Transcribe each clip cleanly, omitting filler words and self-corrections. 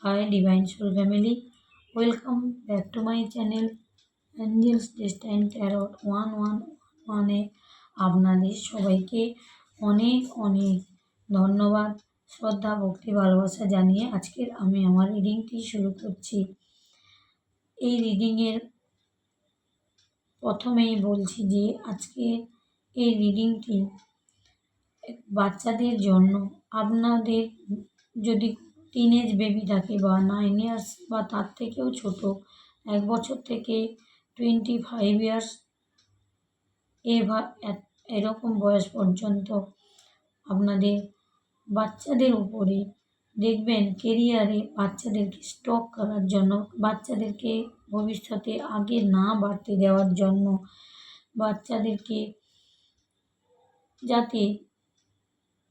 Hi Divine Soul Family, welcome back to my channel Angels Destined Tarot 111 আপনাদের সবাইকে অনেক অনেক ধন্যবাদ, শ্রদ্ধা, ভক্তি, ভালোবাসা জানিয়ে আজকের আমি আমার রিডিংটি শুরু করছি। এই রিডিংয়ের প্রথমেই বলছি যে আজকে এই রিডিংটি বাচ্চাদের জন্য। আপনাদের যদি টিনেজ বেবি থাকে বা 9 ইয়ার্স বা তার থেকেও ছোট, 1 বছর থেকে 25 ইয়ার্স এরকম বয়স পর্যন্ত আপনাদের বাচ্চাদের উপরে দেখবেন কেরিয়ারে বাচ্চাদেরকে স্টক করার জন্য, বাচ্চাদেরকে ভবিষ্যতে আগে না বাড়তে দেওয়ার জন্য, বাচ্চাদেরকে যাতে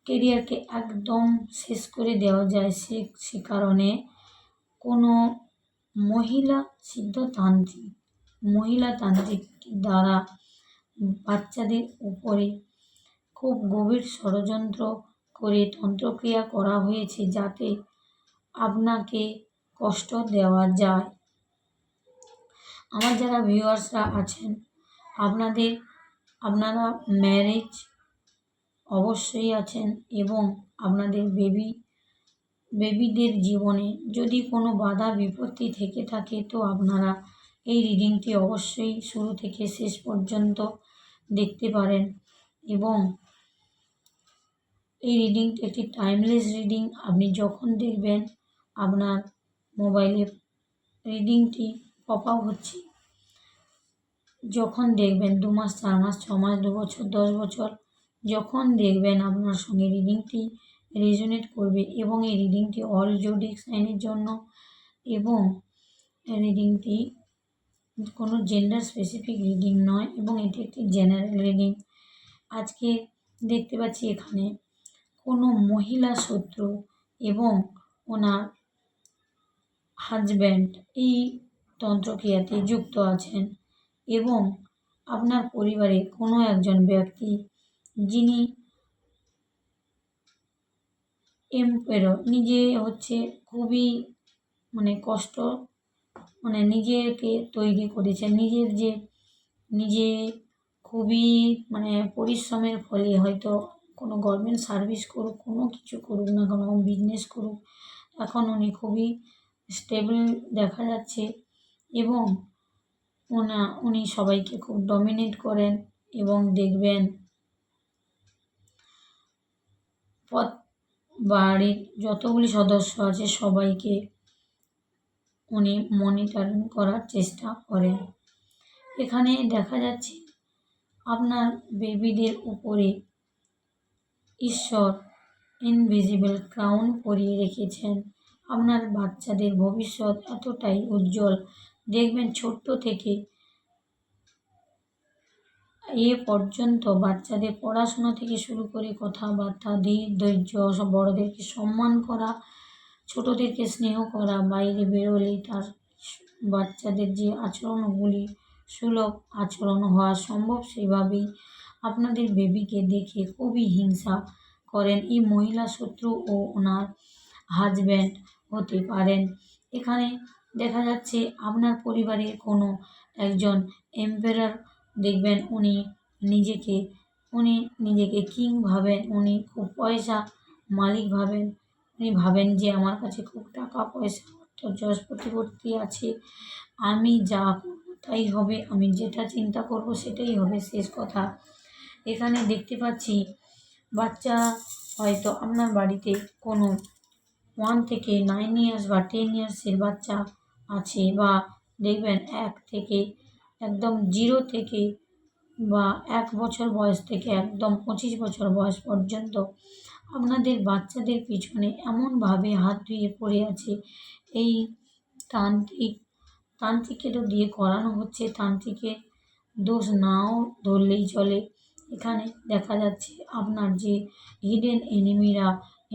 কেরিয়ারকে একদম শেষ করে দেওয়া যায় সে কারণে কোনো মহিলাতান্ত্রিক দ্বারা বাচ্চাদের উপরে খুব গভীর ষড়যন্ত্র করে তন্ত্রক্রিয়া করা হয়েছে যাতে আপনাকে কষ্ট দেওয়া যায়। আমার যারা ভিউয়ার্সরা আছেন আপনারা ম্যারেজ অবশ্যই আছেন এবং আপনাদের বেবিদের জীবনে যদি কোনো বাধা বিপত্তি থেকে থাকে তো আপনারা এই রিডিংটি অবশ্যই শুরু থেকে শেষ পর্যন্ত দেখতে পারেন। এবং এই রিডিংটি একটি টাইমলেস রিডিং। আপনি যখন দেখবেন আপনার মোবাইলে রিডিংটি পপ আপ হচ্ছে, যখন দেখবেন 2 মাস, 4 মাস, 6 মাস, 2 বছর, 10 বছর, যখন দেখবেন আপনার সঙ্গে রিডিংটি রেজোনেট করবে এবং এই রিডিংটি অল জোডিয়াক সাইনের জন্য এবং রিডিংটি কোনো জেন্ডার স্পেসিফিক রিডিং নয় এবং এটি একটি জেনারেল রিডিং। আজকে দেখতে পাচ্ছি এখানে কোনো মহিলা শত্রু এবং ওনার হাজব্যান্ড এই তন্ত্রক্রিয়াতে যুক্ত আছেন এবং আপনার পরিবারে কোনো একজন ব্যক্তি যিনি এম্পায়ার, নিজে হচ্ছে খুবই কষ্ট নিজেকে তৈরি করেছেন, নিজে খুবই পরিশ্রমের ফলে হয়তো কোনো গভর্নমেন্ট সার্ভিস করুক, কোনো কিছু করুক না, কোনো বিজনেস করুক, এখন উনি খুবই স্টেবল দেখা যাচ্ছে এবং উনি সবাইকে খুব ডমিনেট করেন এবং দেখবেন বাড়ির যতগুলি সদস্য আছে সবাইকে উনি মনিটরিং করার চেষ্টা করেন। এখানে দেখা যাচ্ছে আপনার বেবিদের উপরে ঈশ্বর ইনভিজিবল ক্রাউন পরিয়ে রেখেছেন। আপনার বাচ্চাদের ভবিষ্যৎ এতটাই উজ্জ্বল, দেখবেন ছোট্ট থেকে এ পর্যন্ত বাচ্চাদের পড়াশোনা থেকে শুরু করে কথাবার্তা, ধৈর্য, সব বড়োদেরকে সম্মান করা, ছোটোদেরকে স্নেহ করা, বাইরে বেরোলেই তার বাচ্চাদের যে আচরণগুলি সুলভ আচরণ হওয়া সম্ভব সেভাবেই আপনাদের বেবিকে দেখে খুবই হিংসা করেন। এই মহিলা শত্রু ও ওনার হাজব্যান্ড হতে পারেন। এখানে দেখা যাচ্ছে আপনার পরিবারের কোনো একজন এম্পায়ার দেখবেন উনি নিজেকে কিং ভাবেন, উনি খুব পয়সা মালিক ভাবেন, উনি ভাবেন যে আমার কাছে খুব টাকা পয়সা অর্থ যশ প্রতিপত্তি আছে, আমি যা করব তাই হবে, আমি যেটা চিন্তা করব সেটাই হবে, শেষ কথা। এখানে দেখতে পাচ্ছি বাচ্চা হয়তো আপনার বাড়িতে কোনো 1 থেকে 9 ইয়ার্স বা 10 ইয়ার্সের বাচ্চা আছে, বা দেখবেন 1 থেকে একদম 0 থেকে বা 1 বছর বয়স থেকে একদম 25 বছর বয়স পর্যন্ত আপনাদের বাচ্চাদের পিছনে এমনভাবে হাত ধুয়ে পড়ে আছে। এই তান্ত্রিকেরও দিয়ে করানো হচ্ছে, তান্ত্রিকের দোষ নাও ধরলেই চলে। এখানে দেখা যাচ্ছে আপনার যে হিডেন এনিমিরা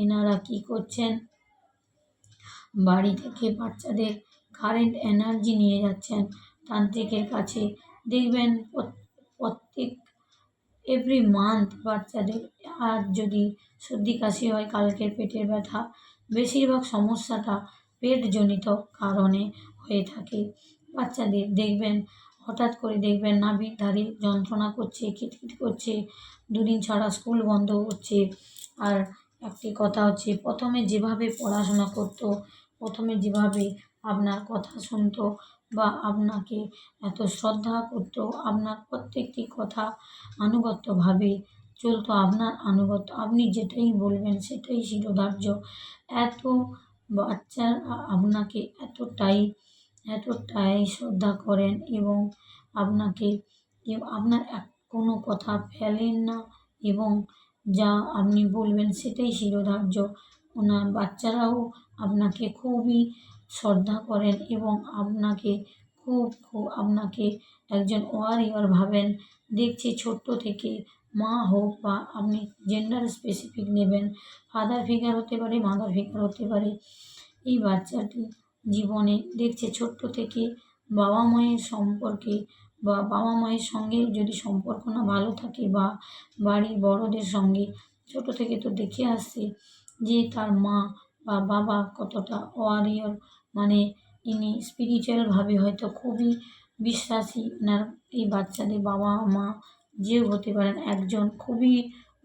এনারা কি করছেন, বাড়ি থেকে বাচ্চাদের কারেন্ট এনার্জি নিয়ে যাচ্ছেন তান্ত্রিকের কাছে। দেখবেন প্রত্যেক এভরি মান্থ বাচ্চাদের, আর যদি সর্দি কাশি হয়, কালকের পেটের ব্যথা, বেশিরভাগ সমস্যাটা পেটজনিত কারণে হয়ে থাকে। বাচ্চাদের দেখবেন হঠাৎ করে দেখবেন নাভির ধারে যন্ত্রণা করছে, খিটখিট করছে, দুদিন ছাড়া স্কুল বন্ধ হচ্ছে। আর একটি কথা হচ্ছে, প্রথমে যেভাবে পড়াশোনা করতো, প্রথমে যেভাবে আপনার কথা শুনতো বা আপনাকে এত শ্রদ্ধা করতো, আপনার প্রত্যেকটি কথা আনুগত্যভাবে চলতো, আপনার আনুগত্য, আপনি যেটাই বলবেন সেটাই শিরোধার্য। এত বাচ্চারা আপনাকে এতটাই শ্রদ্ধা করেন এবং আপনাকে আপনার কোনো কথা ফেলেন না এবং যা আপনি বলবেন সেটাই শিরোধার্য। ওনার বাচ্চারাও আপনাকে খুবই শ্রদ্ধা করেন এবং আপনাকে আপনাকে একজন ওয়ারিয়র ভাবেন। দেখছি ছোট্ট থেকে মা হোক বা আপনি জেন্ডার স্পেসিফিক নেবেন, ফাদার ফিগার হতে পারে, মাদার ফিগার হতে পারে। এই বাচ্চাটি জীবনে দেখছে ছোট্ট থেকে বাবা মায়ের সম্পর্কে বা বাবা মায়ের সঙ্গে যদি সম্পর্ক না ভালো থাকে বা বাড়ির বড়দের সঙ্গে ছোট থেকে তো দেখে আসছে যে তার মা বা বাবা কতটা ওয়ারিয়র, মানে ইনি স্পিরিচুয়ালভাবে হয়তো খুবই বিশ্বাসী। ওনার এই বাচ্চাদের বাবা মা যেও হতে পারেন, একজন খুবই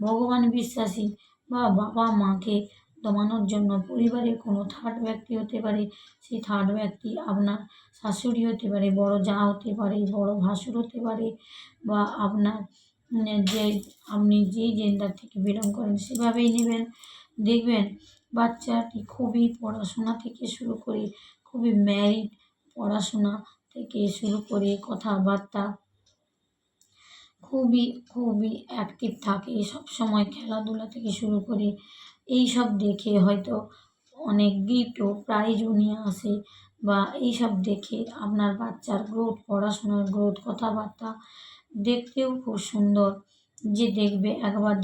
ভগবান বিশ্বাসী বা বাবা মাকে দমানোর জন্য পরিবারের কোনো থার্ড ব্যক্তি হতে পারে। সেই থার্ড ব্যক্তি আপনার শাশুড়ি হতে পারে, বড় জা হতে পারে, বড় ভাসুর হতে পারে বা আপনার যে আপনি যেই জেন্ডার থেকে বিলং করেন সেভাবেই নেবেন। দেখবেন বাচ্চাটি খুবই পড়াশোনা থেকে শুরু করে খুবই ম্যারিড, পড়াশোনা থেকে শুরু করে কথাবার্তা খুবই অ্যাক্টিভ থাকে, সবসময় খেলাধুলা থেকে শুরু করে এইসব দেখে হয়তো অনেক গিফটও প্রাইজও নিয়ে আসে বা এইসব দেখে আপনার বাচ্চার গ্রোথ, পড়াশোনার গ্রোথ, কথাবার্তা দেখতেও খুব সুন্দর, যে দেখবে একবার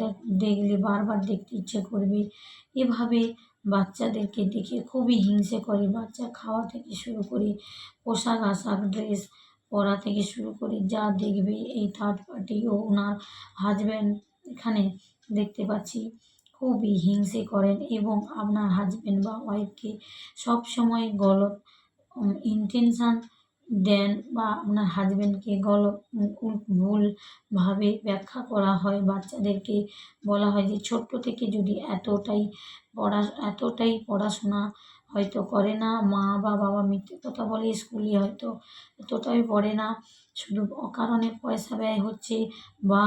দেখলে বারবার দেখতে ইচ্ছে করবে। এভাবে বাচ্চাদেরকে দেখে খুবই হিংসে করে। বাচ্চা খাওয়া থেকে শুরু করে পোশাক আশাক ড্রেস পরা থেকে শুরু করে যা দেখবে এই থার্ড পার্টি ও ওনার হাজব্যান্ড এখানে দেখতে পাচ্ছি খুবই হিংসে করেন এবং আপনার হাজব্যান্ড বা ওয়াইফকে সবসময় গলত ইনটেনশান দেন বা আপনার হাজব্যান্ডকে ভুলভাবে ব্যাখ্যা করা হয়। বাচ্চাদেরকে বলা হয় যে ছোট্ট থেকে যদি এতটাই পড়াশোনা হয়তো করে না, মা বা বাবা মিথ্যে কথা বলে, স্কুলে হয়তো এতটাই পড়ে না, শুধু অকারণে পয়সা ব্যয় হচ্ছে বা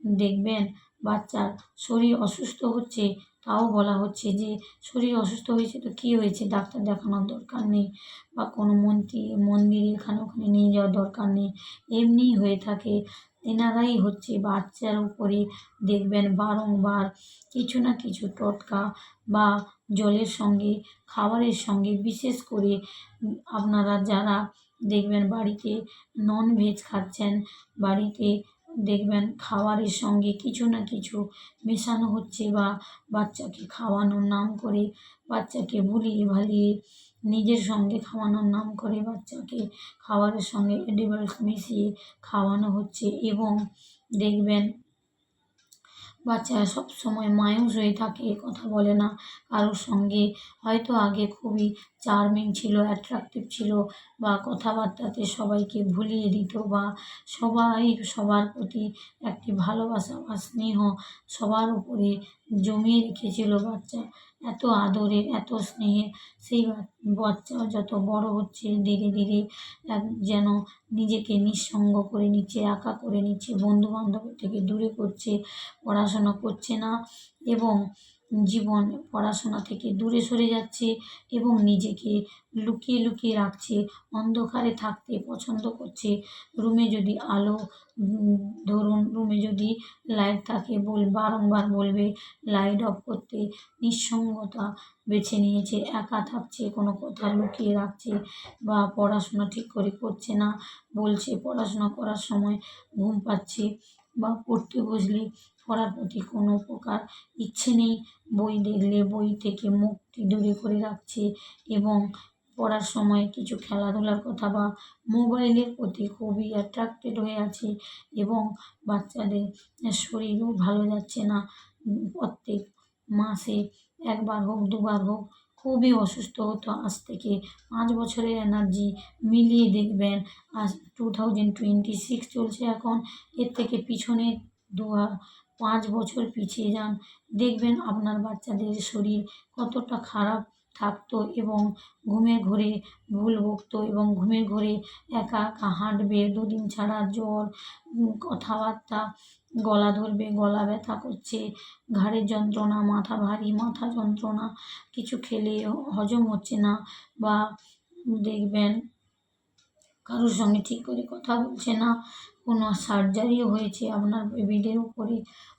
দেখবেন বাচ্চার শরীর অসুস্থ হচ্ছে, তাও বলা হচ্ছে যে শরীর অসুস্থ হয়েছে তো কী হয়েছে, ডাক্তার দেখানোর দরকার নেই বা কোনো মন্দিরে এখানে ওখানে নিয়ে যাওয়ার দরকার নেই, এমনিই হয়ে থাকে। এনারাই হচ্ছে বাচ্চার উপরে দেখবেন বারংবার কিছু না কিছু টোটকা বা জলের সঙ্গে খাবারের সঙ্গে, বিশেষ করে আপনারা যারা দেখবেন বাড়িতে ননভেজ খাচ্ছেন, বাড়িতে দেখবেন খাবারের সঙ্গে কিছু না কিছু মেশানো হচ্ছে বা বাচ্চাকে খাওয়ানোর নাম করে, বাচ্চাকে ভুলিয়ে ভালিয়ে নিজের সঙ্গে খাওয়ানোর নাম করে বাচ্চাকে খাবারের সঙ্গে এডিবলস মিশিয়ে খাওয়ানো হচ্ছে এবং দেখবেন বাচ্চারা সবসময় মায়ুস হয়ে থাকে, কথা বলে না কারোর সঙ্গে। হয়তো আগে খুবই চার্মিং ছিল, অ্যাট্রাকটিভ ছিল বা কথাবার্তাতে সবাইকে ভুলিয়ে দিত বা সবার প্রতি একটি ভালোবাসা বা স্নেহ সবার উপরে জমিয়ে রেখেছিল বাচ্চা। এত আদরের, এত স্নেহের সেই বাচ্চা যত বড় হচ্ছে ধীরে ধীরে যেন নিজেকে নিঃসঙ্গ করে নিচ্ছে, একা করে নিচ্ছে, বন্ধুবান্ধবের থেকে দূরে করছে, পড়াশোনা করছে না এবং জীবন পড়াশোনা থেকে দূরে সরে যাচ্ছে এবং নিজেকে লুকিয়ে লুকিয়ে রাখছে, অন্ধকারে থাকতে পছন্দ করছে। রুমে যদি আলো ধরুন রুমে যদি লাইট থাকে বারংবার বলবে লাইট অফ করতে, নিঃসঙ্গতা বেছে নিয়েছে, একা থাকছে, কোনো কথা লুকিয়ে রাখছে বা পড়াশোনা ঠিক করে করছে না, বলছে পড়াশোনা করার সময় ঘুম পাচ্ছে বা পড়তে বসলে পড়ার প্রতি কোনো প্রকার ইচ্ছে নেই, বই দেখলে বই থেকে মুখটি দূরে করে রাখছে এবং পড়ার সময় কিছু খেলাধুলার কথা বা মোবাইলের প্রতি খুবই অ্যাট্রাক্টেড হয়ে আছে এবং বাচ্চাদের শরীরও ভালো যাচ্ছে না। প্রত্যেক মাসে একবার হোক দুবার হোক খুবই অসুস্থ হতো। আজ থেকে 5 বছরের এনার্জি মিলিয়ে দেখবেন, আজ 2026 চলছে এখন, এর থেকে পিছনে 5 বছর পিছিয়ে যান, দেখবেন আপনার বাচ্চাদের শরীর কতটা খারাপ থাকতো এবং ঘুমের ঘোরে ভুল বকতো এবং ঘুমের ঘোরে একা একা হাঁটবে, দুদিন ছাড়া জ্বর, কথাবার্তা, গলা ধরবে, গলা ব্যথা করছে, ঘাড়ের যন্ত্রণা, মাথা ভারী, মাথা যন্ত্রণা, কিছু খেলে হজম হচ্ছে না, বা দেখবেন কারোর সঙ্গে ঠিক করে কথা বলছে না, কোনো সার্জারিও হয়েছে আপনার বেবিদের উপরে,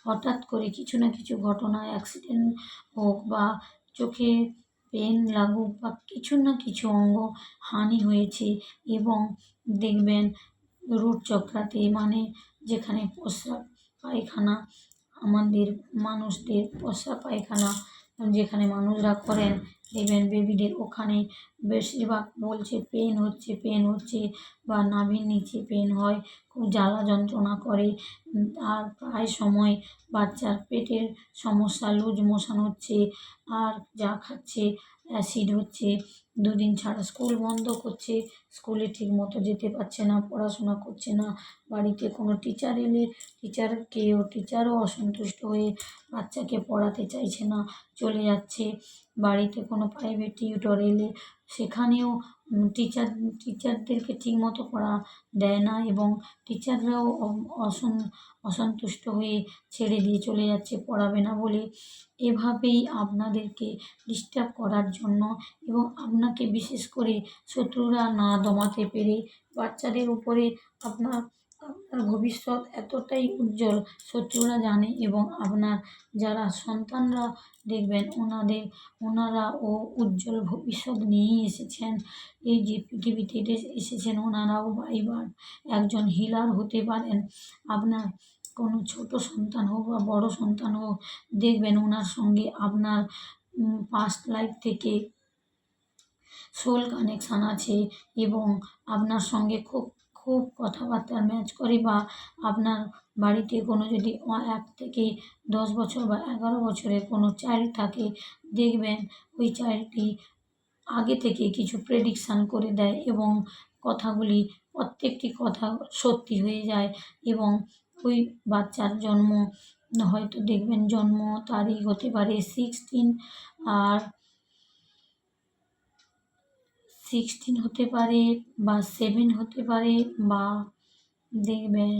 হঠাৎ করে কিছু না কিছু ঘটনা, অ্যাক্সিডেন্ট হোক বা চোখে পেন লাগুক বা কিছু না কিছু অঙ্গ হানি হয়েছে, এবং দেখবেন রুট চক্রাতে, মানে যেখানে প্রস্রাব পায়খানা, আমাদের মানুষদের প্রস্রাব পায়খানা যেখানে মানুষরা করেন, দেখবেন বেবিদের ওখানে বেশিরভাগ বলছে পেন হচ্ছে বা নাভির নিচে পেন হয়, খুব জ্বালা যন্ত্রণা করে। আর প্রায় সময় বাচ্চার পেটের সমস্যা, লুজ মোশন হচ্ছে, আর যা খাচ্ছে অ্যাসিড হচ্ছে, দুদিন ছাড়া স্কুল বন্ধ করছে, স্কুলে ঠিকমতো যেতে পারছে না, পড়াশোনা করছে না, বাড়িতে কোনো টিচার এলে টিচারও অসন্তুষ্ট হয়ে বাচ্চাকে পড়াতে চাইছে না, চলে যাচ্ছে। বাড়িতে কোনো প্রাইভেট টিউটর এলে সেখানেও টিচারদেরকে ঠিকমতো পড়া দেয় না, এবং টিচাররাও অসন্তুষ্ট হয়ে ছেড়ে দিয়ে চলে যাচ্ছে পড়াবে না বলে। এভাবেই আপনাদেরকে ডিস্টার্ব করার জন্য, এবং আপনাকে বিশেষ করে শত্রুরা না দমাতে পেরে বাচ্চাদের উপরে আপনার ভবিষ্যৎ এতটাই উজ্জ্বল শত্রুরা জানে, এবং আপনার যারা সন্তানরা দেখবেন ওনারাও উজ্জ্বল ভবিষ্যৎ নিয়েই এসেছেন। এই যে পৃথিবীতে এসেছেন, ওনারাও বাই বার্থ একজন হিলার হতে পারেন। আপনার কোনো ছোট সন্তান হোক বা বড় সন্তান হোক, দেখবেন ওনার সঙ্গে আপনার পাস্ট লাইফ থেকে সোল কানেকশান আছে, এবং আপনার সঙ্গে খুব খুব কথাবার্তা ম্যাচ করে, বা আপনার বাড়িতে কোনো যদি 1 থেকে 10 বছর বা 11 বছরের কোনো চাইল্ড থাকে, দেখবেন ওই চাইল্ডটি আগে থেকে কিছু প্রেডিকশান করে দেয়, এবং কথাগুলি প্রত্যেকটি কথা সত্যি হয়ে যায়, এবং ওই বাচ্চার জন্ম হয়তো দেখবেন জন্ম তারিখ হতে পারে 16 হতে পারে, বা 7 হতে পারে, বা দেখবেন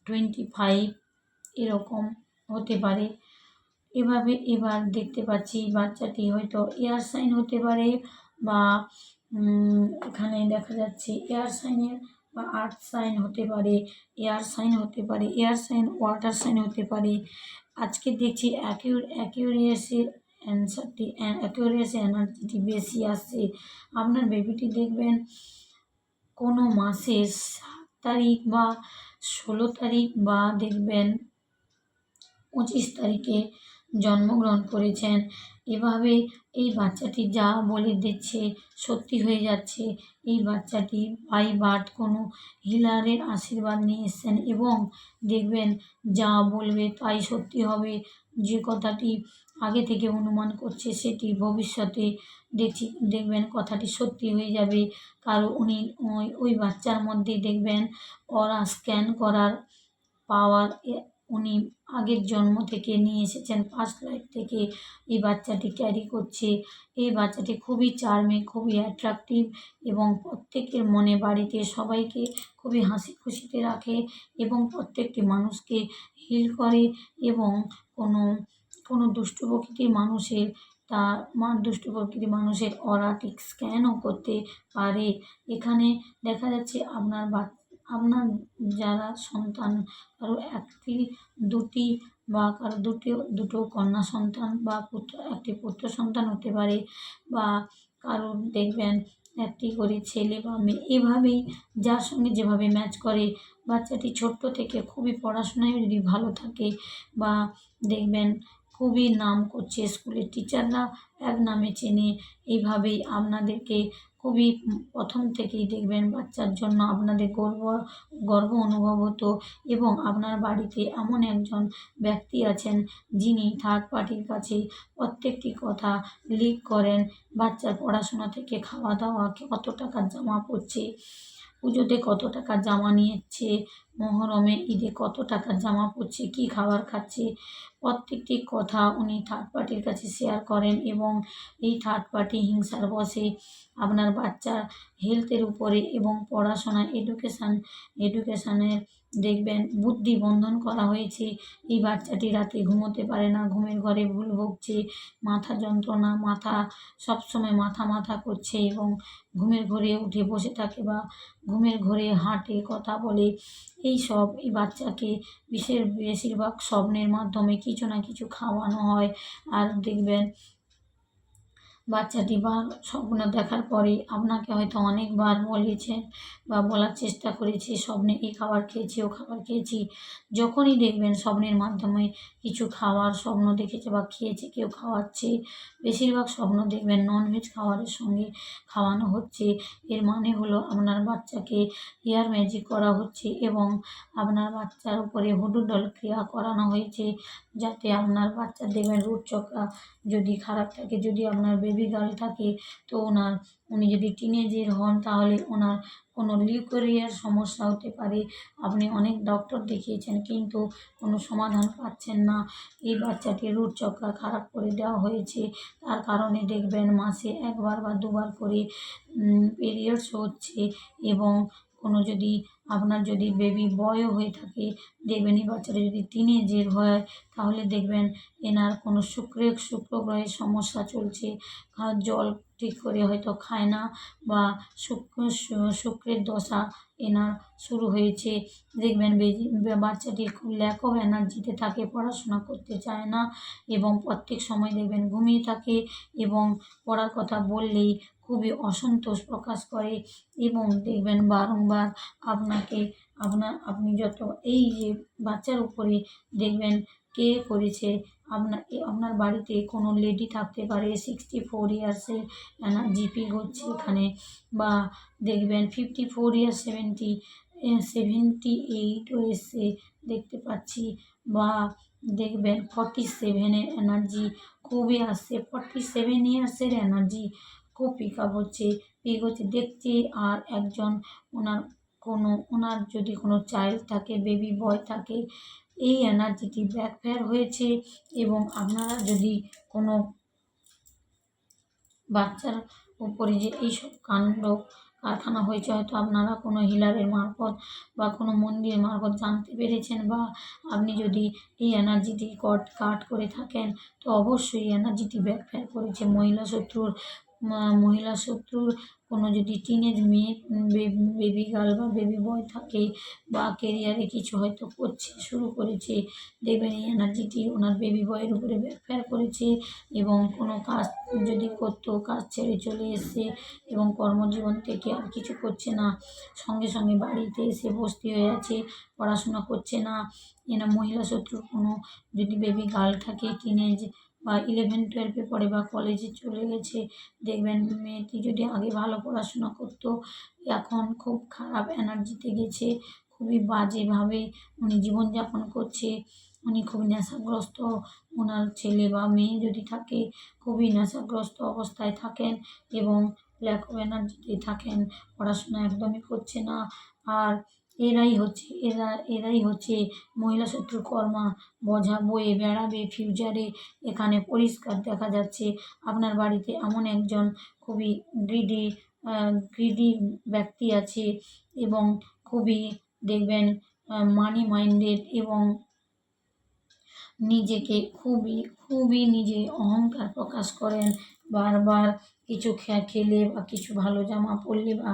25 এরকম হতে পারে। এবার দেখতে পাচ্ছি বাচ্চাটি হয়তো এয়ার সাইন হতে পারে, বা এখানে দেখা যাচ্ছে এয়ার সাইনের বা আর্থ সাইন হতে পারে, এয়ার সাইন হতে পারে, এয়ার সাইন ওয়াটার সাইন হতে পারে। আজকে দেখছি অ্যাকিউরেসির এনার্জিটি বেশি আসছে। আপনার বেবিটি দেখবেন কোনো মাসের 7 তারিখ বা 16 তারিখ, বা দেখবেন 25 তারিখে জন্মগ্রহণ করেছেন। এভাবে এই বাচ্চাটি যা বলে দিচ্ছে সত্যি হয়ে যাচ্ছে। এই বাচ্চাটি বাই বার্থ কোনো হিলারের আশীর্বাদ নিয়ে এসেছেন, এবং দেখবেন যা বলবে তাই সত্যি হবে। যে কথাটি আগে থেকে অনুমান করছে সেটি ভবিষ্যতে দেখবেন কথাটি সত্যি হয়ে যাবে। কারণ উনি ওই বাচ্চার মধ্যে দেখবেন অরা স্ক্যান করার পাওয়ার উনি আগের জন্ম থেকে নিয়ে এসেছেন, পাস্ট লাইফ থেকে এই বাচ্চাটি ক্যারি করছে। এই বাচ্চাটি খুবই চার্মিং, খুবই অ্যাট্রাকটিভ, এবং প্রত্যেকের মনে, বাড়িতে সবাইকে খুবই হাসি খুশিতে রাখে, এবং প্রত্যেকটি মানুষকে হিল করে, এবং কোনো দুষ্টু প্রকৃতির মানুষের অরাটিক স্ক্যানও করতে পারে। এখানে দেখা যাচ্ছে আপনার যারা সন্তান, কারো 1টি 2টি বা কারো দুটো কন্যা সন্তান, বা একটি পুত্র সন্তান হতে পারে, বা কারোর দেখবেন 1টি করে ছেলে বা মেয়ে। এভাবেই যার সঙ্গে যেভাবে ম্যাচ করে, বাচ্চাটি ছোট্ট থেকে খুবই পড়াশোনায় যদি ভালো থাকে, বা দেখবেন খুবই নাম করছে, স্কুলের টিচাররা এক নামে চেনে। এইভাবেই আপনাদেরকে খুবই প্রথম থেকেই দেখবেন বাচ্চার জন্য আপনাদের গর্ব অনুভব হতো এবং আপনার বাড়িতে এমন একজন ব্যক্তি আছেন যিনি থার্ড পার্টির কাছে প্রত্যেকটি কথা লিক করেন। বাচ্চার পড়াশোনা থেকে খাওয়া দাওয়া, কত টাকার জামা পরছে, পুজোতে কত টাকার জামা নিয়েছে, মহরমে, ঈদে কত টাকার জামা পরছে, কী খাবার খাচ্ছে, প্রত্যেকটি কথা উনি থার্ড পার্টির কাছে শেয়ার করেন এবং এই থার্ড পার্টি হিংসার বশে আপনার বাচ্চার হেলথের উপরে এবং পড়াশোনা এডুকেশানের দেখবেন বুদ্ধি বন্ধন করা হয়েছে। এই বাচ্চাটি রাতে ঘুমোতে পারে না, ঘুমের ঘরে ভুল বকছে, মাথা যন্ত্রণা, মাথা সবসময় মাথা মাথা করছে এবং ঘুমের ঘোরে উঠে বসে থাকে বা ঘুমের ঘোরে হাঁটে, কথা বলে। এই বাচ্চাকে বেশিরভাগ স্বপ্নের মাধ্যমে কিছু না কিছু খাওয়ানো হয়। আর দেখবেন বাচ্চাটি স্বপ্ন দেখার পরে আপনাকে হয়তো অনেকবার বলেছে বা বলার চেষ্টা করেছে, স্বপ্নে এই খাবার খেয়েছি, ও খাবার খেয়েছি। যখনই দেখবেন স্বপ্নের মাধ্যমে কিছু খাওয়ার স্বপ্ন দেখেছে বা খেয়েছে, কেউ খাওয়াচ্ছে, বেশিরভাগ স্বপ্ন দেখবেন ননভেজ খাবারের সঙ্গে খাওয়ানো হচ্ছে। এর মানে হলো আপনার বাচ্চাকে হেয়ার ম্যাজিক করা হচ্ছে এবং আপনার বাচ্চার উপরে হুডুডল ক্রিয়া করানো হয়েছে, যাতে আপনার বাচ্চার দেখবেন রূপচর্চা যদি খারাপ থাকে, যদি আপনার বেবি গার্ল থাকে তো উনি যদি টিনেজের হন তাহলে ওনার কোনো লিউকেরিয়ার সমস্যা হতে পারে। আপনি অনেক ডক্টর দেখিয়েছেন কিন্তু কোনো সমাধান পাচ্ছেন না। এই বাচ্চাটির রূপচর্চা খারাপ করে দেওয়া হয়েছে। তার কারণে দেখবেন মাসে 1 বার বা 2 বার করে পিরিয়ডস হচ্ছে এবং আপনার যদি বেবি বয়ও হয়ে থাকে, দেখবেন এই বাচ্চাটা যদি টিনেজের হয় তাহলে দেখবেন এনার কোনো শুক্র গ্রহের সমস্যা চলছে। জল ঠিক করে হয়তো খায় না বা শুক্রের দশা এনার শুরু হয়েছে। দেখবেন বাচ্চাটি খুব ল্যাক অফ এনার্জিতে থাকে, পড়াশোনা করতে চায় না এবং প্রত্যেক সময় দেখবেন ঘুমিয়ে থাকে এবং পড়ার কথা বললেই খুবই অসন্তোষ প্রকাশ করে এবং দেখবেন বারংবার আপনি যত এই যে বাচ্চার উপরে দেখবেন কে করেছে, আপনার বাড়িতে কোনো লেডি থাকতে পারে 64 ইয়ার্সের এনার্জি পিক হচ্ছে এখানে, বা দেখবেন 54 ইয়ার্স 78ও এসছে দেখতে পাচ্ছি, বা দেখবেন 47 এনার্জি খুবই আসছে, 47 ইয়ার্সের এনার্জি খুব পিক হচ্ছে দেখছি। আর একজন ওনার যদি কোনো চাইল্ড থাকে, বেবি বয় থাকে, এই এনার্জিটি ব্যাকফায়ার হয়েছে এবং আপনারা যদি কোনো বাচ্চার উপরে যে এইসব কাণ্ড কারখানা হয়েছে, হয়তো আপনারা কোনো হিলারের মারফত বা কোনো মন্দিরের মারফত জানতে পেরেছেন, বা আপনি যদি এই এনার্জিটি কাট করে থাকেন তো অবশ্যই এনার্জিটি ব্যাকফায়ার করেছে। মহিলা শত্রুর কোনো যদি টিনেজ মেয়ে, বেবি গার্ল বা বেবি বয় থাকে বা কেরিয়ারে কিছু হয়তো শুরু করেছে, দেখবেন এই এনার্জিটি ওনার বেবি বয়ের উপরে ব্যাকফায়ার করেছে এবং কোনো কাজ যদি করতো, কাজ ছেড়ে চলে এসছে এবং কর্মজীবন থেকে আর কিছু করছে না, সঙ্গে সঙ্গে বাড়িতে এসে বসতি হয়ে আছে, পড়াশোনা করছে না। মহিলা শত্রুর কোনো যদি বেবি গার্ল থাকে, টিনেজ বা 11-12 পড়ে বা কলেজে চলে গেছে, দেখবেন মেয়েটি যদি আগে ভালো পড়াশোনা করতো, এখন খুব খারাপ এনার্জিতে গেছে, খুবই বাজেভাবে উনি জীবনযাপন করছে, উনি খুব নেশাগ্রস্ত, ওনার ছেলে বা মেয়ে যদি থাকে খুবই নেশাগ্রস্ত অবস্থায় থাকেন এবং ল্যাক অফ এনার্জিতে থাকেন, পড়াশোনা একদমই করছে না। আর এরাই হচ্ছে মহিলা শত্রু কর্মা বয়ে বেড়াবে ফিউচারে, এখানে পরিষ্কার দেখা যাচ্ছে। আপনার বাড়িতে এমন একজন খুবই গ্রিডি ব্যক্তি আছে এবং খুবই দেখবেন মানি মাইন্ডেড এবং নিজেকে খুবই নিজে অহংকার প্রকাশ করেন। বারবার কিছু খেলে বা কিছু ভালো জামা পরলে বা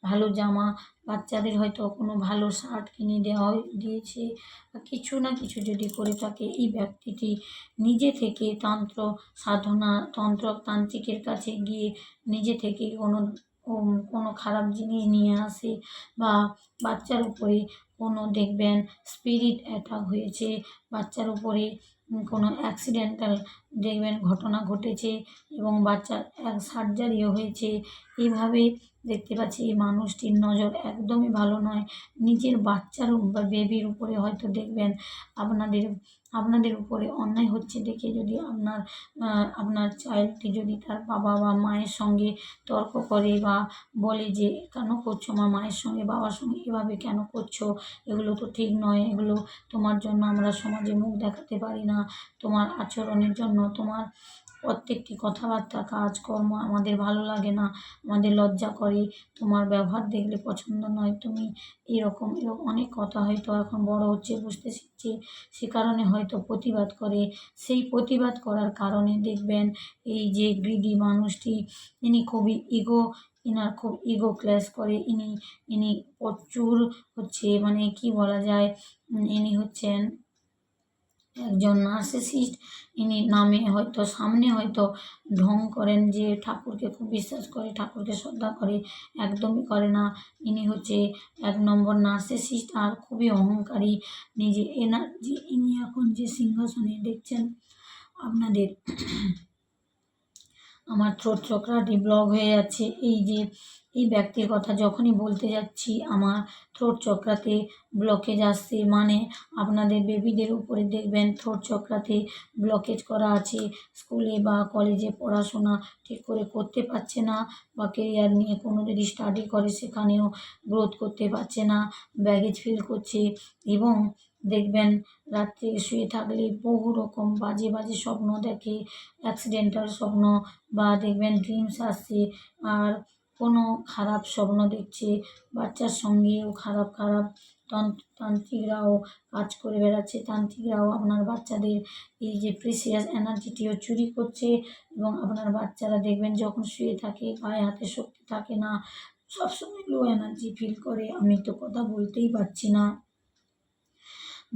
ভালো জামা, বাচ্চাদের হয়তো কোনো ভালো শার্ট কিনে দিয়েছে বা কিছু না কিছু যদি করে থাকে, এই ব্যক্তিটি নিজে থেকে তন্ত্রতান্ত্রিকের কাছে গিয়ে নিজে থেকে কোনো খারাপ জিনিস নিয়ে আসে বা বাচ্চার উপরে কোনো দেখবেন স্পিরিট অ্যাটাক হয়েছে, বাচ্চার উপরে কোনো অ্যাক্সিডেন্টাল দেখবেন ঘটনা ঘটেছে এবং বাচ্চার সার্জারিও হয়েছে। এইভাবে দেখতে পাচ্ছি এই মানুষটির নজর একদমই ভালো নয়। নিজের বাচ্চার বা বেবির উপরে হয়তো দেখবেন আপনাদের আপনাদের উপরে অন্যায় হচ্ছে দেখে যদি আপনার চাইল্ডটি যদি তার বাবা বা মায়ের সঙ্গে তর্ক করে বা বলে যে, "কেন করছো মা মায়ের সঙ্গে বাবার সঙ্গে এভাবে কেন করছো? এগুলো তো ঠিক নয়। এগুলো তোমার জন্য আমরা সমাজে মুখ দেখাতে পারি না। তোমার আচরণের জন্য তোমার প্রত্যেকটি কথাবার্তা কাজকর্ম আমাদের ভালো লাগে না, আমাদের লজ্জা করে, তোমার ব্যবহার দেখলে পছন্দ নয়, তুমি এরকম অনেক কথা হয়তো এখন বড় হচ্ছে বুঝতে শিখছে, সে কারণে হয়তো প্রতিবাদ করে। সেই প্রতিবাদ করার কারণে দেখবেন এই যে গ্রিডি মানুষটি ইনার খুব ইগো ক্ল্যাশ করে। ইনি প্রচুর হচ্ছে মানে কি বলা যায়, ইনি হচ্ছেন একজন নার্সিসিস্ট। ইনি নামে হয়তো সামনে হয়তো ঢং করেন যে ঠাকুরকে খুব বিশ্বাস করে, ঠাকুরকে শ্রদ্ধা করে, একদমই করে না। ইনি হচ্ছে ১ নম্বর নার্সিসিস্ট আর খুবই অহংকারী। নিজে এনার্জি ইনি এখন যে সিংহাসনে দেখছেন আপনাদের আমার থ্রোট চক্রাটি ব্লক হয়ে যাচ্ছে। এই ব্যক্তির কথা যখনই বলতে যাচ্ছি আমার থ্রোট চক্রাতে ব্লকেজ আসছে, মানে আপনাদের বেবিদের উপরে দেখবেন থ্রোট চক্রাতে ব্লকেজ করা আছে। স্কুলে বা কলেজে পড়াশোনা ঠিক করে করতে পারছে না বা কেরিয়ার নিয়ে কোনো যদি স্টাডি করে সেখানেও গ্রোথ করতে পারছে না, ব্যাগেজ ফিল করছে এবং দেখবেন রাত্রে শুয়ে থাকলে বহু রকম বাজে বাজে স্বপ্ন দেখে, অ্যাক্সিডেন্টাল স্বপ্ন বা দেখবেন ড্রিমস আসছে আর কোনো খারাপ স্বপ্ন দেখছে। বাচ্চার সঙ্গেও খারাপ তান্ত্রিকরাও কাজ করে বেড়াচ্ছে। তান্ত্রিকরাও আপনার বাচ্চাদের এই যে প্রেসিয়াস এনার্জিটিও চুরি করছে এবং আপনার বাচ্চারা দেখবেন যখন শুয়ে থাকে গায়ে হাতে শক্তি থাকে না, সবসময় লো এনার্জি ফিল করে। আমি তো কথা বলতেই পারছি না।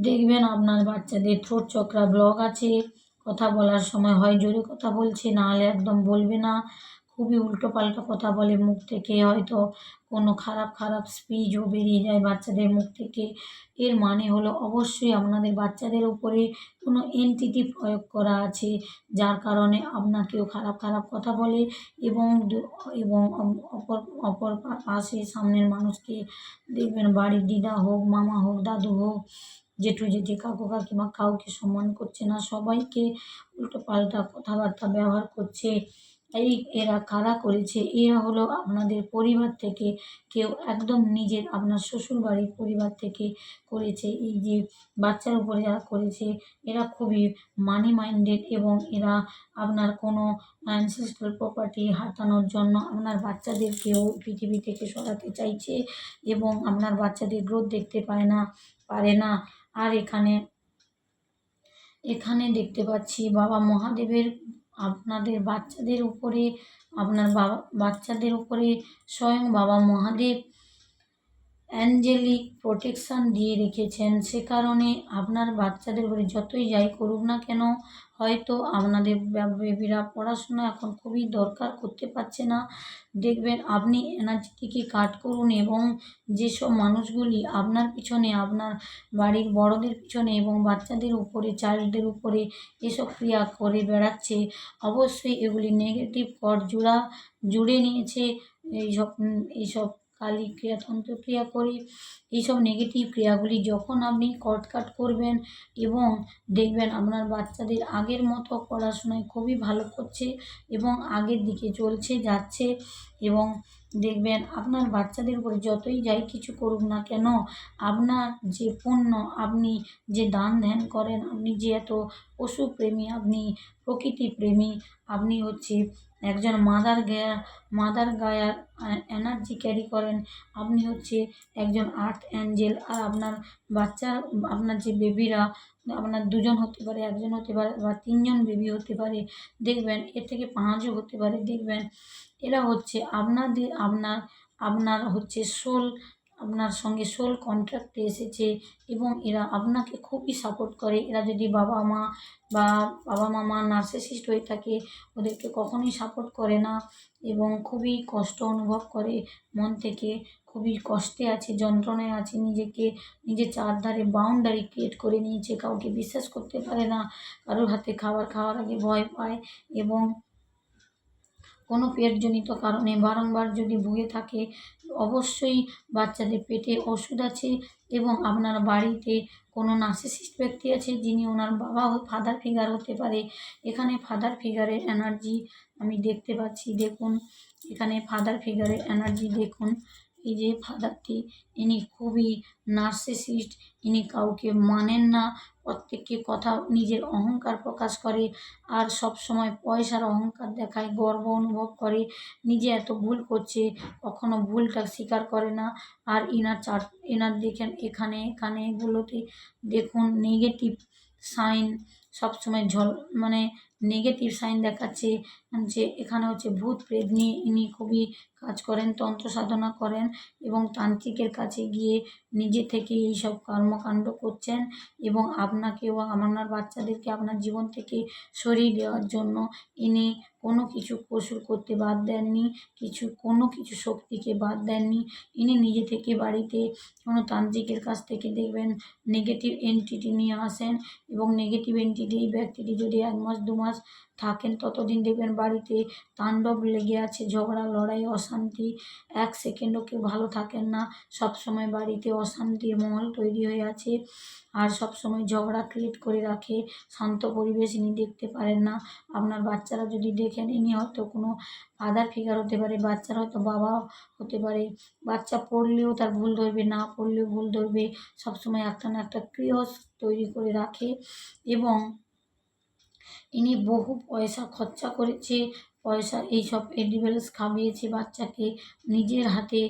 দেখবেন আপনার বাচ্চাদের থ্রোট চক্রা ব্লক আছে। কথা বলার সময় হয় জোরে কথা বলছে, নাহলে একদম বলবে না। খুবই উল্টোপাল্টা কথা বলে মুখ থেকে, হয়তো কোনো খারাপ স্পিচও বেরিয়ে যায় বাচ্চাদের মুখ থেকে। এর মানে হলো অবশ্যই আপনাদের বাচ্চাদের উপরে কোনো এন্টিটি প্রয়োগ করা আছে, যার কারণে আপনাকেও খারাপ কথা বলে এবং এবং অপর পাশে সামনের মানুষকে দেখবেন বাড়ির দিদা হোক, মামা হোক, দাদু হোক, জেঠু জেঠি, কাকু কাকিমা কাউকে সম্মান করছে না, সবাইকে উল্টোপাল্টা কথাবার্তা ব্যবহার করছে। এরা কারা করেছে? এরা হলো আপনাদের পরিবার থেকে কেউ একদম নিজের আপনার শ্বশুরবাড়ির পরিবার থেকে করেছে। এই যে বাচ্চার উপরে যারা করেছে এরা খুবই মানি মাইন্ডেড এবং এরা আপনার কোনো অ্যানসেস্ট্রাল প্রপার্টি হাতানোর জন্য আপনার বাচ্চাদেরকেও পৃথিবী থেকে সরাতে চাইছে এবং আপনার বাচ্চাদের গ্রোথ দেখতে পারে না। আর এখানে দেখতে পাচ্ছি বাবা মহাদেবের আপনাদের বাচ্চাদের উপরে স্বয়ং বাবা মহাদেব অ্যাঞ্জেলিক প্রোটেকশান দিয়ে রেখেছেন। সে কারণে আপনার বাচ্চাদের উপরে যতই যাই করুক না কেন, হয়তো আপনাদের বেবিরা পড়াশোনা এখন খুবই দরকার, করতে পারছে না। দেখবেন আপনি এনার্জিটিকে কাট করুন এবং যেসব মানুষগুলি আপনার পিছনে, আপনার বাড়ির বড়দের পিছনে এবং বাচ্চাদের উপরে, চাইল্ডদের উপরে এসব ক্রিয়া করে বেড়াচ্ছে, অবশ্যই এগুলি নেগেটিভ কর্ড জুড়ে নিয়েছে। এইসব কালী ক্রিয়া, তন্ত্র ক্রিয়া করে এইসব নেগেটিভ ক্রিয়াগুলি যখন আপনি কাট করবেন এবং দেখবেন আপনার বাচ্চাদের আগের মতো পড়াশোনায় খুবই ভালো করছে এবং আগের দিকে যাচ্ছে এবং দেখবেন আপনার বাচ্চাদের উপরে যতই যাই কিছু করুক না কেন, আপনার যে পুণ্য, আপনি যে দান ধ্যান করেন, আপনি যে এত পশুপ্রেমী, আপনি প্রকৃতিপ্রেমী, আপনি হচ্ছে একজন মাদার গায়ার এনার্জি ক্যারি করেন, আপনি হচ্ছে একজন আর্থ অ্যাঞ্জেল। আর আপনার যে বেবিরা আপনার ২ জন হতে পারে, ১ জন হতে পারে বা ৩ জন বেবি হতে পারে, দেখবেন এর থেকে ৫ও হতে পারে। দেখবেন এরা হচ্ছে আপনার হচ্ছে আপনার সঙ্গে সোল কন্ট্রাক্টে এসেছে এবং এরা আপনাকে খুবই সাপোর্ট করে। এরা যদি বাবা মা নার্সিসিস্ট হয়ে থাকে, ওদেরকে কখনোই সাপোর্ট করে না এবং খুবই কষ্ট অনুভব করে মন থেকে। খুবই কষ্টে আছে, যন্ত্রণায় আছে, নিজের চারধারে বাউন্ডারি ক্রিয়েট করে নিয়েছে, কাউকে বিশ্বাস করতে পারে না, কারোর হাতে খাবার খাওয়ার আগে ভয় পায়, এবং কোনো পেটজনিত কারণে বারংবার যদি ভুগে থাকে, অবশ্যই বাচ্চাদের পেটে ওষুধ আছে। এবং আপনার বাড়িতে কোনো নার্সিসিস্ট ব্যক্তি আছে যিনি ওনার বাবা ফাদার ফিগার হতে পারে। এখানে ফাদার ফিগারের এনার্জি আমি দেখতে পাচ্ছি। দেখুন, এখানে ফাদার ফিগারের এনার্জি দেখুন। এই যে ফাদারটি, ইনি খুবই নার্সিসিস্ট, ইনি কাউকে মানেন না, প্রত্যেককে কথা নিজের অহংকার প্রকাশ করে, আর সব সময় পয়সার অহংকার দেখায়, গর্ব অনুভব করে, নিজে এত ভুল করছে কখনো ভুলটা স্বীকার করে না। আর এনার দেখেন এখানে এখানে এগুলোতে দেখুন নেগেটিভ সাইন সবসময় মানে নেগেটিভ সাইন দেখাচ্ছে, যে এখানে হচ্ছে ভূত প্রেত নিয়ে ইনি খুবই কাজ করেন, তন্ত্র সাধনা করেন, এবং তান্ত্রিকের কাছে গিয়ে নিজে থেকে এইসব কর্মকাণ্ড করছেন, এবং আপনাকে এবং আপনার বাচ্চাদেরকে আপনার জীবন থেকে সরিয়ে দেওয়ার জন্য ইনি কোনো কিছু কসুর করতে বাদ দেননি, কোনো কিছু শক্তিকে বাদ দেননি। ইনি নিজে থেকে বাড়িতে কোনো তান্ত্রিকের কাছ থেকে দেখবেন নেগেটিভ এন্টিটি নিয়ে আসেন, এবং নেগেটিভ এন্টিটি এই ব্যক্তিটি যদি 1 মাস 2 মাস থাকেন, ততদিন দেখবেন বাড়িতে তাণ্ডব লেগে আছে, ঝগড়া লড়াই অশান্তি, 1 সেকেন্ডও কেউ ভালো থাকেন না, সবসময় বাড়িতে অশান্তির মহল তৈরি হয়ে আছে, আর সবসময় ঝগড়া ক্রিয়েট করে রাখে, শান্ত পরিবেশ ইনি দেখতে পারেন না। আপনার বাচ্চারা যদি দেখেন, ইনি হয়তো কোনো ফাদার ফিগার হতে পারে, বাচ্চারা হয়তো বাবা হতে পারে, বাচ্চা পড়লেও তার ভুল ধরবে, না পড়লেও ভুল ধরবে, সবসময় একটা না একটা ক্রিয়স তৈরি করে রাখে, এবং ইনি বহু পয়সা খরচা করেছে, পয়সা এইসব এডিবেলস খাইয়েছে বাচ্চাকে, নিজের হাতে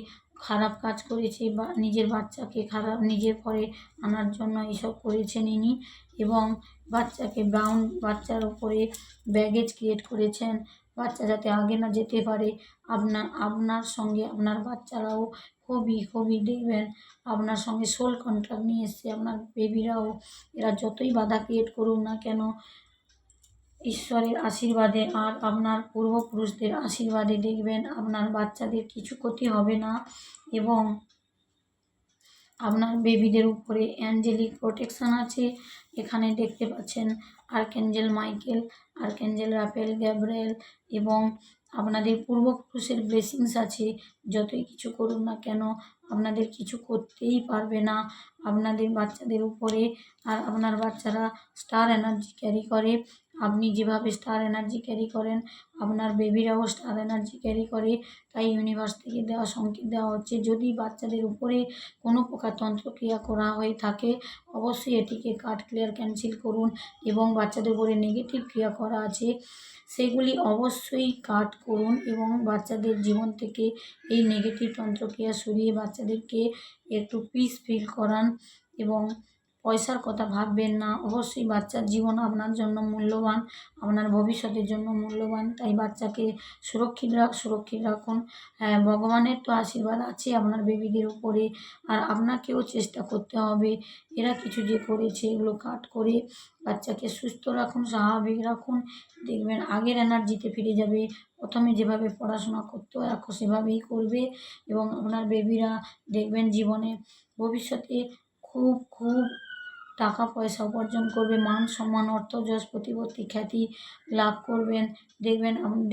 খারাপ কাজ করেছে, বা নিজের বাচ্চাকে খারাপ নিজের পরে আনার জন্য এইসব করেছেন ইনি, এবং বাচ্চার উপরে ব্যাগেজ ক্রিয়েট করেছেন, বাচ্চা যাতে আগে না যেতে পারে। আপনার সঙ্গে আপনার বাচ্চারাও খুবই দেখবেন আপনার সঙ্গে সোল কন্ট্রাক্ট নিয়ে এসছে, আপনার বেবিরাও, এরা যতই বাধা ক্রিয়েট করুক না কেন, ঈশ্বরের আশীর্বাদে আর আপনার পূর্বপুরুষদের আশীর্বাদে দেখবেন আপনার বাচ্চাদের কিছু ক্ষতি হবে না, এবং আপনার বেবিদের উপরে অ্যাঞ্জেলিক প্রোটেকশান আছে। এখানে দেখতে পাচ্ছেন আর্কএঞ্জেল মাইকেল, আর্কএঞ্জেল রাফেল, গ্যাব্রিয়েল, এবং আপনাদের পূর্বপুরুষের ব্লেসিংস আছে। যতই কিছু করুন না কেন, আপনাদের কিছু করতেই পারবে না আপনাদের বাচ্চাদের উপরে। আর আপনার বাচ্চারা স্টার এনার্জি ক্যারি করে, আপনি যেভাবে স্টার এনার্জি ক্যারি করেন, আপনার বেবিরাও স্টার এনার্জি ক্যারি করে। তাই ইউনিভার্স থেকে দেওয়া সংকেত দেওয়া হচ্ছে, যদি বাচ্চাদের উপরে কোনো প্রকার তন্ত্রক্রিয়া করা হয়ে থাকে, অবশ্যই এটিকে কাট ক্লিয়ার ক্যান্সেল করুন, এবং বাচ্চাদের উপরে নেগেটিভ ক্রিয়া করা আছে সেগুলি অবশ্যই কাট করুন, এবং বাচ্চাদের জীবন থেকে এই নেগেটিভ তন্ত্রক্রিয়া সরিয়ে বাচ্চাদেরকে একটু পিস ফিল করান, এবং পয়সার কথা ভাববেন না। অবশ্যই বাচ্চার জীবন আপনার জন্য মূল্যবান, আপনার ভবিষ্যতের জন্য মূল্যবান, তাই বাচ্চাকে সুরক্ষিত রাখুন। হ্যাঁ, ভগবানের তো আশীর্বাদ আছে আপনার বেবিদের উপরে, আর আপনাকেও চেষ্টা করতে হবে। এরা কিছু যে করেছে এগুলো কাট করে বাচ্চাকে সুস্থ রাখুন, স্বাভাবিক রাখুন, দেখবেন আগের এনার্জিতে ফিরে যাবে। প্রথমে যেভাবে পড়াশোনা করতো এখন সেভাবেই করবে, এবং আপনার বেবিরা দেখবেন জীবনে ভবিষ্যতে খুব টাকা পয়সা উপার্জন করবে, মান সম্মান অর্থ যশ প্রতিপত্তি খ্যাতি লাভ করবেন।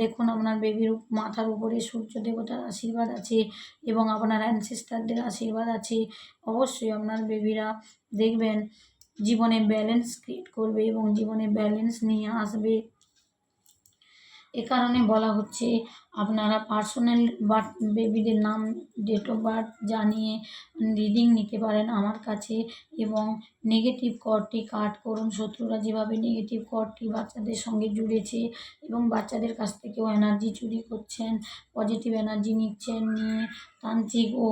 দেখুন আপনার বেবির মাথার উপরে সূর্য দেবতার আশীর্বাদ আছে, এবং আপনার অ্যানসেস্টারদের আশীর্বাদ আছে। অবশ্যই আপনার বেবিরা দেখবেন জীবনে ব্যালেন্স ক্রিয়েট করবে, এবং জীবনে ব্যালেন্স নিয়ে আসবে। এ কারণে বলা হচ্ছে আপনারা পার্সোনাল বেবিদের নাম, ডেট অফ বার্থ জানিয়ে রিডিং নিতে পারেন আমার কাছে, এবং নেগেটিভ কর্ডটি কাট করুন। শত্রুরা যেভাবে নেগেটিভ কর্ডটি বাচ্চাদের সঙ্গে জুড়েছে, এবং বাচ্চাদের কাছ থেকেও এনার্জি চুরি করছেন, পজিটিভ এনার্জি নিয়ে তান্ত্রিক ও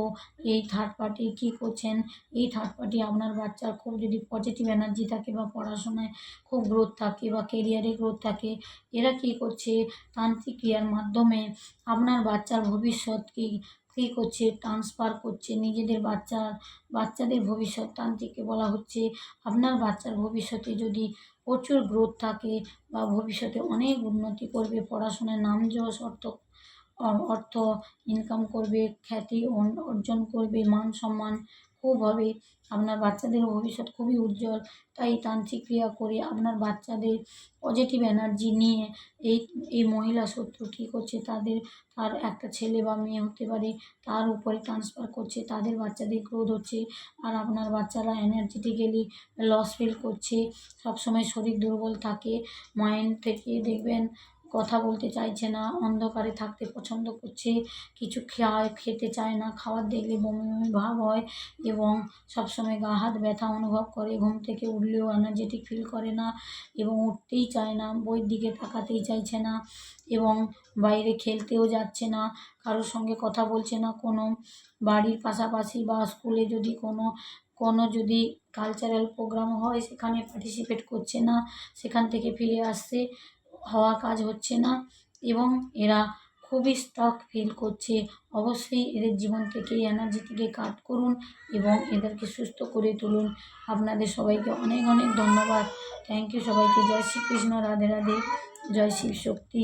এই থার্ড পার্টি কী করছেন, এই থার্ড পার্টি আপনার বাচ্চার খুব যদি পজিটিভ এনার্জি থাকে, বা পড়াশোনায় খুব গ্রোথ থাকে, বা কেরিয়ারে গ্রোথ থাকে, এরা কী করছে তান্ত্রিক ক্রিয়ার মাধ্যমে আপনার বাচ্চার ভবিষ্যৎকে কী করছে ট্রান্সফার করছে নিজেদের বাচ্চাদের ভবিষ্যৎ। তান্ত্রিককে বলা হচ্ছে আপনার বাচ্চার ভবিষ্যতে যদি প্রচুর গ্রোথ থাকে, বা ভবিষ্যতে অনেক উন্নতি করবে, পড়াশোনায় নাম যশ অর্থ ইনকাম করবে, খ্যাতি অর্জন করবে, মান সম্মান খুব হবে। আপনার বাচ্চাদের ভবিষ্যৎ খুবই উজ্জ্বল। তাই তান্ত্রিক ক্রিয়া করে আপনার বাচ্চাদের পজিটিভ এনার্জি নিয়ে এই এই মহিলা শত্রু কী করছে, তার একটা ছেলে বা মেয়ে হতে পারে, তার উপরে ট্রান্সফার করছে, তাদের বাচ্চাদের গ্রোথ হচ্ছে। আর আপনার বাচ্চারা এনার্জেটিক্যালি লস ফিল করছে, সবসময় শরীর দুর্বল থাকে, মাইন্ড থেকে দেখবেন কথা বলতে চাইছে না, অন্ধকারে থাকতে পছন্দ করছে, কিছু খেতে চায় না, খাবার দেখলে বমি বমি ভাব হয় এবং সবসময় গা হাত ব্যথা অনুভব করে, ঘুম থেকে উঠলেও এনার্জেটিক ফিল করে না এবং উঠতেই চায় না, বইয়ের দিকে তাকাতেই চাইছে না এবং বাইরে খেলতেও যাচ্ছে না, কারোর সঙ্গে কথা বলছে না, কোনো বাড়ির পাশাপাশি বা স্কুলে যদি কোনো যদি কালচারাল প্রোগ্রাম হয় সেখানে পার্টিসিপেট করছে না, সেখান থেকে ফিরে আসছে, হওয়া কাজ হচ্ছে না এবং এরা খুবই স্টাক ফিল করছে। অবশ্যই এদের জীবন থেকে এই এনার্জি থেকে কাট করুন এবং এদেরকে সুস্থ করে তুলুন। আপনাদের সবাইকে অনেক অনেক ধন্যবাদ। থ্যাংক ইউ সবাইকে। জয় শ্রীকৃষ্ণ, রাধে রাধে, জয় শিব শক্তি।